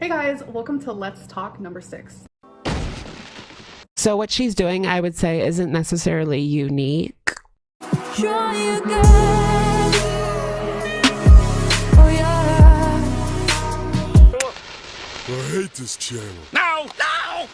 Hey guys, welcome to Let's Talk number 6. So what she's doing, I would say, isn't necessarily unique. Try again. Oh yeah. I hate this channel. No! No!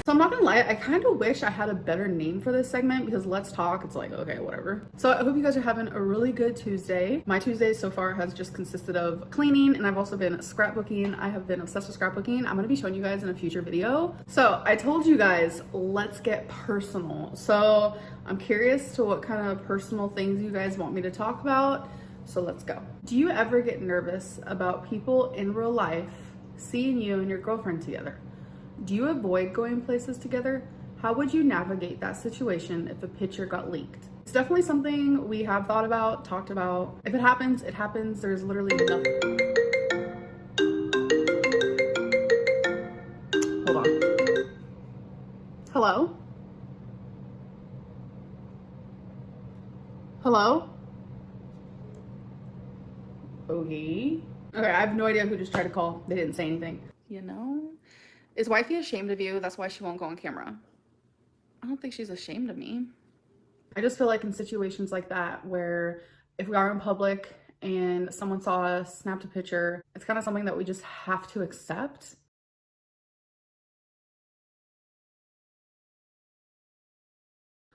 So I'm not gonna lie, I kind of wish I had a better name for this segment because Let's Talk, it's like, okay, whatever. So I hope you guys are having a really good Tuesday. My Tuesday so far has just consisted of cleaning, and I've also been scrapbooking. I have been obsessed with scrapbooking. I'm gonna be showing you guys in a future video. So I told you guys, let's get personal. So I'm curious to what kind of personal things you guys want me to talk about. So let's go. Do you ever get nervous about people in real life seeing you and your girlfriend together? Do you avoid going places together? How would you navigate that situation if a picture got leaked? It's definitely something we have thought about, talked about. If it happens, it happens. There's literally nothing. Hold on. Hello? Hello? Okay. Okay, I have no idea who just tried to call. They didn't say anything. You know? Is Wifey ashamed of you? That's why she won't go on camera. I don't think she's ashamed of me. I just feel like in situations like that where if we are in public and someone saw us, snapped a picture, it's kind of something that we just have to accept.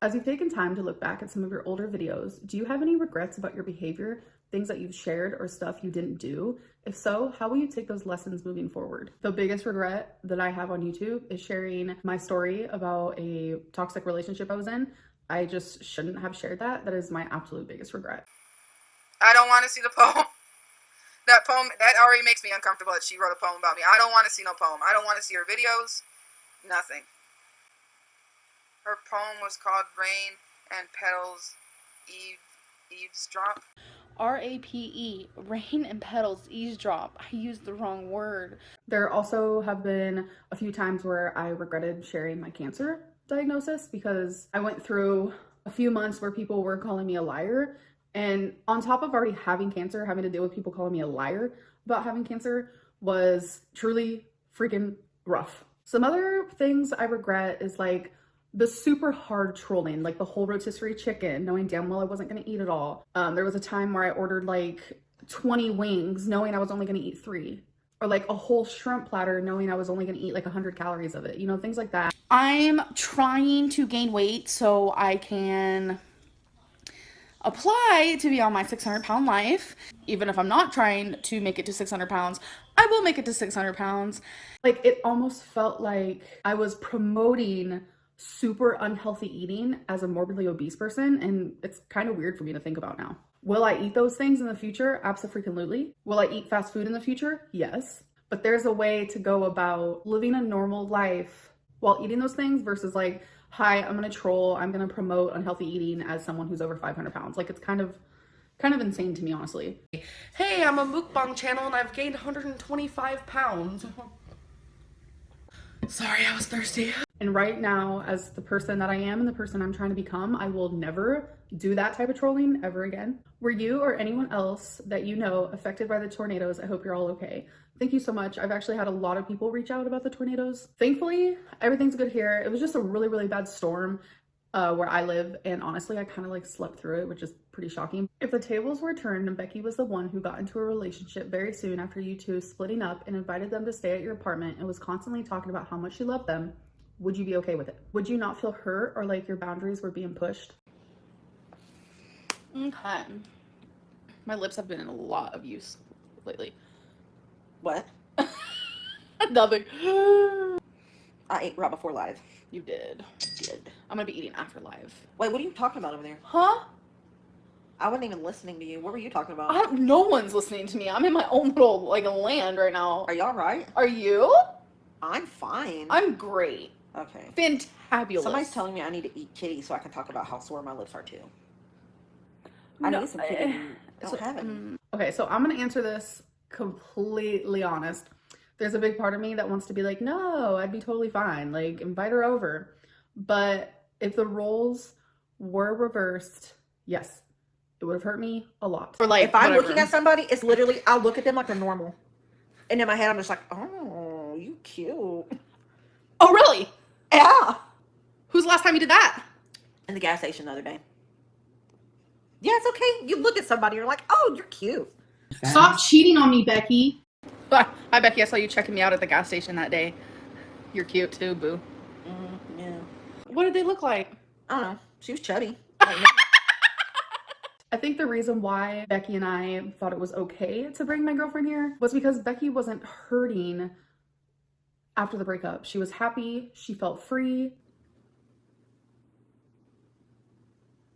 As you've taken time to look back at some of your older videos, do you have any regrets about your behavior, things that you've shared or stuff you didn't do? If so, how will you take those lessons moving forward? The biggest regret that I have on YouTube is sharing my story about a toxic relationship I was in. I just shouldn't have shared that. That is my absolute biggest regret. I don't want to see the poem. That poem, that already makes me uncomfortable that she wrote a poem about me. I don't want to see no poem. I don't want to see her videos. Nothing. Her poem was called Rain and Petals Eavesdrop. R-A-P-E, Rain and Petals Eavesdrop. I used the wrong word. There also have been a few times where I regretted sharing my cancer diagnosis because I went through a few months where people were calling me a liar. And on top of already having cancer, having to deal with people calling me a liar about having cancer was truly freaking rough. Some other things I regret is like the super hard trolling, like the whole rotisserie chicken, knowing damn well I wasn't gonna eat it all. There was a time where I ordered like 20 wings, knowing I was only gonna eat 3. Or like a whole shrimp platter, knowing I was only gonna eat like 100 calories of it. You know, things like that. I'm trying to gain weight so I can apply to be on my 600-pound life. Even if I'm not trying to make it to 600 pounds, I will make it to 600 pounds. Like, it almost felt like I was promoting super unhealthy eating as a morbidly obese person, and it's kind of weird for me to think about now. Will I eat those things in the future? Absolutely. Will I eat fast food in the future? Yes. But there's a way to go about living a normal life while eating those things versus like, hi, I'm gonna troll, I'm gonna promote unhealthy eating as someone who's over 500 pounds. Like, it's kind of insane to me, honestly. Hey, I'm a mukbang channel and I've gained 125 pounds. Sorry, I was thirsty. And right now, as the person that I am and the person I'm trying to become, I will never do that type of trolling ever again. Were you or anyone else that you know affected by the tornadoes? I hope you're all okay. Thank you so much. I've actually had a lot of people reach out about the tornadoes. Thankfully, everything's good here. It was just a really, really bad storm where I live. And honestly, I kind of like slept through it, which is pretty shocking. If the tables were turned and Becky was the one who got into a relationship very soon after you two splitting up and invited them to stay at your apartment and was constantly talking about how much she loved them, would you be okay with it? Would you not feel hurt or like your boundaries were being pushed? Okay. My lips have been in a lot of use lately. What? Nothing. I ate right before live. You did. I'm gonna be eating after live. Wait, what are you talking about over there? Huh? I wasn't even listening to you. What were you talking about? No one's listening to me. I'm in my own little like land right now. Are you alright? Are you? I'm fine. I'm great. Okay. Fantabulous. Somebody's telling me I need to eat kitty so I can talk about how sore my lips are too. I No, need some kitty. I don't have it. Okay, so I'm gonna answer this completely honest. There's a big part of me that wants to be like, no, I'd be totally fine. Like, invite her over. But if the roles were reversed, yes, it would have hurt me a lot. Or like, If I'm whatever. looking at somebody, it's literally, I'll look at them like they're normal. And in my head, I'm just like, oh, you cute. Oh, really? Yeah. Who's the last time you did that? In the gas station the other day. Yeah, it's okay. You look at somebody, you're like, oh, you're cute. Stop cheating on me, Becky. Hi, Becky. I saw you checking me out at the gas station that day. You're cute too, boo. Yeah. What did they look like? I don't know. She was chubby. I think the reason why Becky and I thought it was okay to bring my girlfriend here was because Becky wasn't hurting after the breakup. She was happy. She felt free.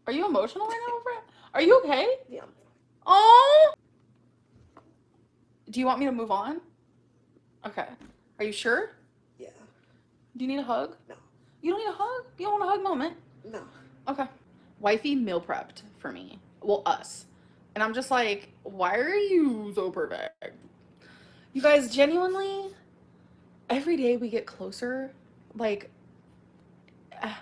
Are you emotional right now, friend? Are you okay? Yeah. Oh. Do you want me to move on? Okay. Are you sure? Yeah. Do you need a hug? No. You don't need a hug? You don't want a hug moment? No. Okay. Wifey meal prepped for me. Well, us. And I'm just like, why are you so perfect? You guys, genuinely, every day we get closer. Like, I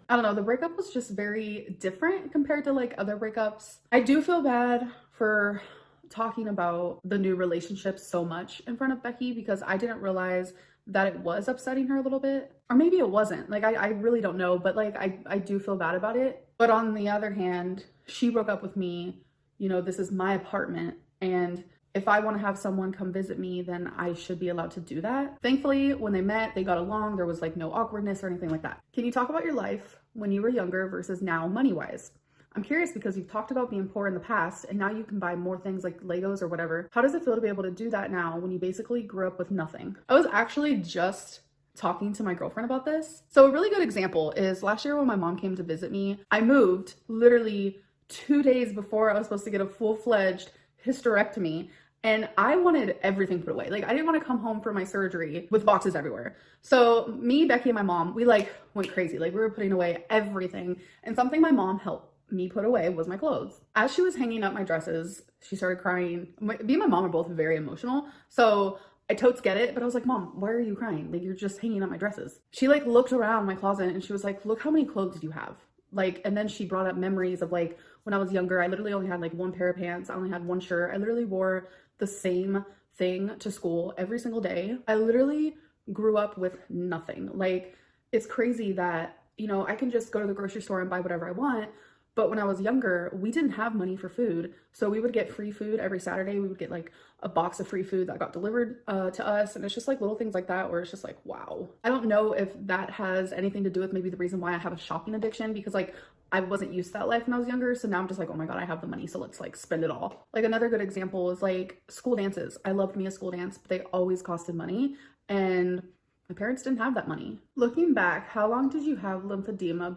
don't know. The breakup was just very different compared to like other breakups. I do feel bad for talking about the new relationship so much in front of Becky because I didn't realize that it was upsetting her a little bit. Or maybe it wasn't. Like, I really don't know. But like, I do feel bad about it. But on the other hand, she broke up with me. You know, this is my apartment. And if I want to have someone come visit me, then I should be allowed to do that. Thankfully, when they met, they got along. There was like no awkwardness or anything like that. Can you talk about your life when you were younger versus now money-wise? I'm curious because you've talked about being poor in the past and now you can buy more things like Legos or whatever. How does it feel to be able to do that now when you basically grew up with nothing? I was actually just talking to my girlfriend about this. So a really good example is last year when my mom came to visit me, I moved literally 2 days before I was supposed to get a full-fledged hysterectomy. And I wanted everything put away. Like, I didn't want to come home from my surgery with boxes everywhere. So me, Becky, and my mom, we like went crazy. Like, we were putting away everything. And something my mom helped me put away was my clothes. As she was hanging up my dresses, she started crying. Me and my mom are both very emotional. So I totes get it, but I was like, Mom, why are you crying? Like, you're just hanging up my dresses. She like looked around my closet and she was like, look how many clothes you have. Like, and then she brought up memories of like, when I was younger, I literally only had like one pair of pants. I only had one shirt. I literally wore the same thing to school every single day. I literally grew up with nothing. Like, it's crazy that, you know, I can just go to the grocery store and buy whatever I want. But when I was younger, we didn't have money for food. So we would get free food every Saturday. We would get like a box of free food that got delivered to us. And it's just like little things like that where it's just like, wow. I don't know if that has anything to do with maybe the reason why I have a shopping addiction, because like I wasn't used to that life when I was younger. So now I'm just like, oh my God, I have the money. So let's like spend it all. Like another good example is like school dances. I loved me a school dance, but they always costed money. And my parents didn't have that money. Looking back, how long did you have lymphedema?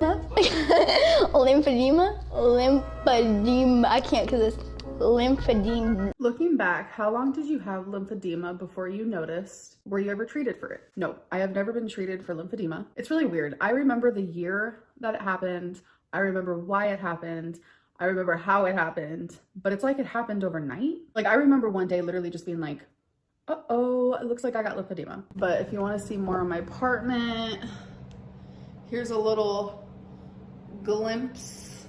Lymphedema. I can't because it's lymphedema. Looking back, how long did you have lymphedema before you noticed? Were you ever treated for it? No, I have never been treated for lymphedema. It's really weird. I remember the year that it happened. I remember why it happened. I remember how it happened, but it's like it happened overnight. Like I remember one day literally just being like, uh-oh, it looks like I got lymphedema. But if you want to see more of my apartment, here's a little glimpse,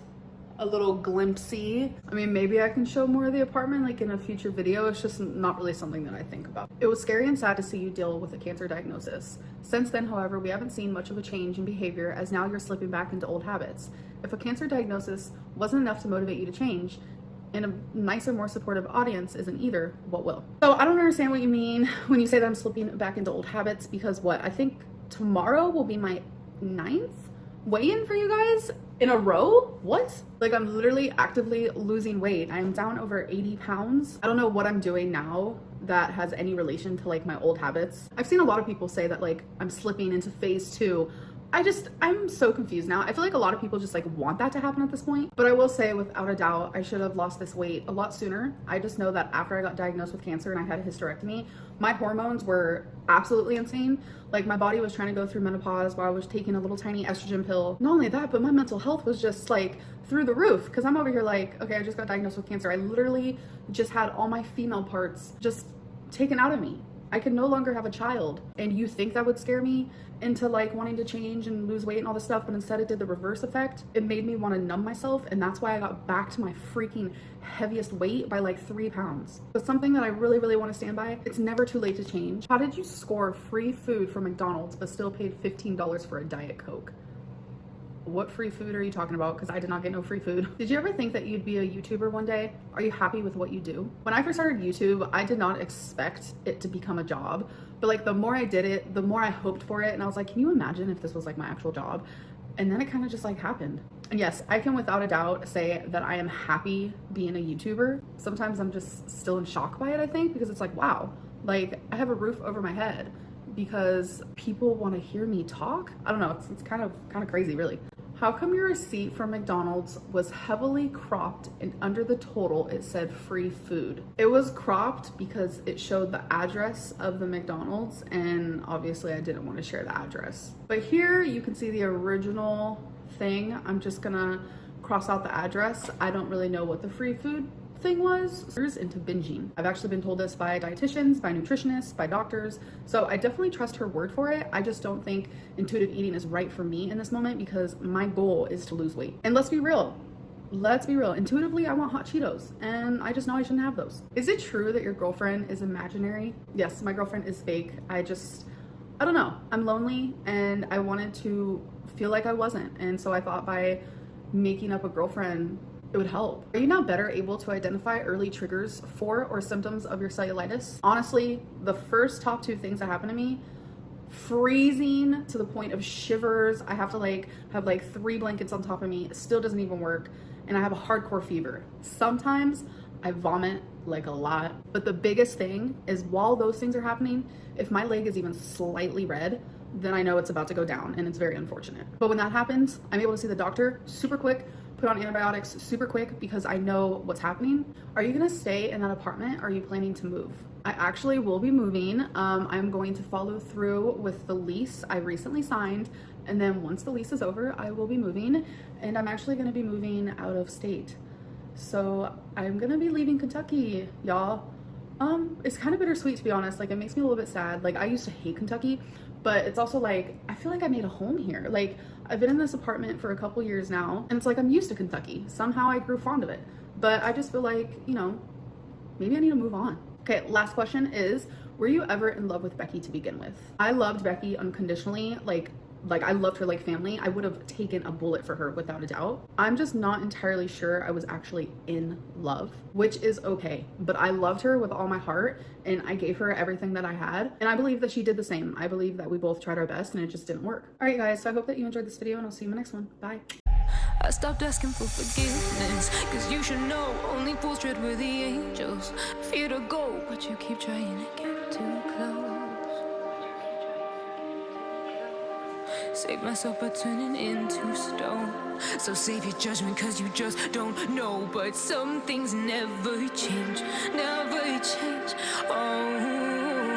a little glimpsey. I mean, maybe I can show more of the apartment like in a future video. It's just not really something that I think about. It was scary and sad to see you deal with a cancer diagnosis. Since then, however, we haven't seen much of a change in behavior as now you're slipping back into old habits. If a cancer diagnosis wasn't enough to motivate you to change, and a nicer, more supportive audience isn't either, what will? So I don't understand what you mean when you say that I'm slipping back into old habits, because what? I think tomorrow will be my 9th weigh-in for you guys in a row? What? Like I'm literally actively losing weight. I'm down over 80 pounds. I don't know what I'm doing now that has any relation to like my old habits. I've seen a lot of people say that like I'm slipping into phase 2. I'm so confused now. I feel like a lot of people just like want that to happen at this point. But I will say without a doubt, I should have lost this weight a lot sooner. I just know that after I got diagnosed with cancer and I had a hysterectomy, my hormones were absolutely insane. Like my body was trying to go through menopause while I was taking a little tiny estrogen pill. Not only that, but my mental health was just like through the roof, because I'm over here like, okay, I just got diagnosed with cancer. I literally just had all my female parts just taken out of me. I could no longer have a child. And you think that would scare me into like wanting to change and lose weight and all this stuff, but instead it did the reverse effect. It made me want to numb myself, and that's why I got back to my freaking heaviest weight by like 3 pounds. But something that I really, really want to stand by, it's never too late to change. How did you score free food from McDonald's but still paid $15 for a Diet Coke? What free food are you talking about? Because I did not get no free food. Did you ever think that you'd be a YouTuber one day? Are you happy with what you do? When I first started YouTube, I did not expect it to become a job, but like the more I did it, the more I hoped for it. And I was like, can you imagine if this was like my actual job? And then it kind of just like happened. And yes, I can without a doubt say that I am happy being a YouTuber. Sometimes I'm just still in shock by it, I think, because it's like, wow, like I have a roof over my head because people want to hear me talk. I don't know, it's kind of crazy, really. How come your receipt from McDonald's was heavily cropped and under the total it said free food? It was cropped because it showed the address of the McDonald's, and obviously I didn't want to share the address. But here you can see the original thing. I'm just gonna cross out the address. I don't really know what the free food thing was. Into binging. I've actually been told this by dietitians, by nutritionists, by doctors, so I definitely trust her word for it. I just don't think intuitive eating is right for me in this moment because my goal is to lose weight. And let's be real, intuitively I want hot Cheetos, and I just know I shouldn't have those. Is it true that your girlfriend is imaginary? Yes, my girlfriend is fake. I don't know, I'm lonely and I wanted to feel like I wasn't, and so I thought by making up a girlfriend it would help. Are you now better able to identify early triggers for or symptoms of your cellulitis? Honestly, the first top 2 things that happened to me, freezing to the point of shivers. I have to have 3 blankets on top of me. It still doesn't even work. And I have a hardcore fever. Sometimes I vomit like a lot. But the biggest thing is while those things are happening, if my leg is even slightly red, then I know it's about to go down, and it's very unfortunate. But when that happens, I'm able to see the doctor super quick, put on antibiotics super quick because I know what's happening. Are you gonna stay in that apartment or are you planning to move? I actually will be moving. I'm going to follow through with the lease I recently signed, and then once the lease is over, I will be moving, and I'm actually gonna be moving out of state. So I'm gonna be leaving Kentucky, y'all. It's kind of bittersweet, to be honest. Like, it makes me a little bit sad. Like, I used to hate Kentucky, but it's also like, I feel like I made a home here. Like, I've been in this apartment for a couple years now, and it's like I'm used to Kentucky. Somehow I grew fond of it. But I just feel like, you know, maybe I need to move on. Okay, last question is, were you ever in love with Becky to begin with? I loved Becky unconditionally. Like I loved her like family. I would have taken a bullet for her without a doubt. I'm just not entirely sure I was actually in love, which is okay. But I loved her with all my heart, and I gave her everything that I had. And I believe that she did the same. I believe that we both tried our best and it just didn't work. All right, guys, so I hope that you enjoyed this video, and I'll see you in the next one. Bye. I stopped asking for forgiveness, cause you should know only fools tread where the angels fear to go, but you keep trying to get too close. Save myself by turning into stone. So save your judgment cause you just don't know. But some things never change, never change. Oh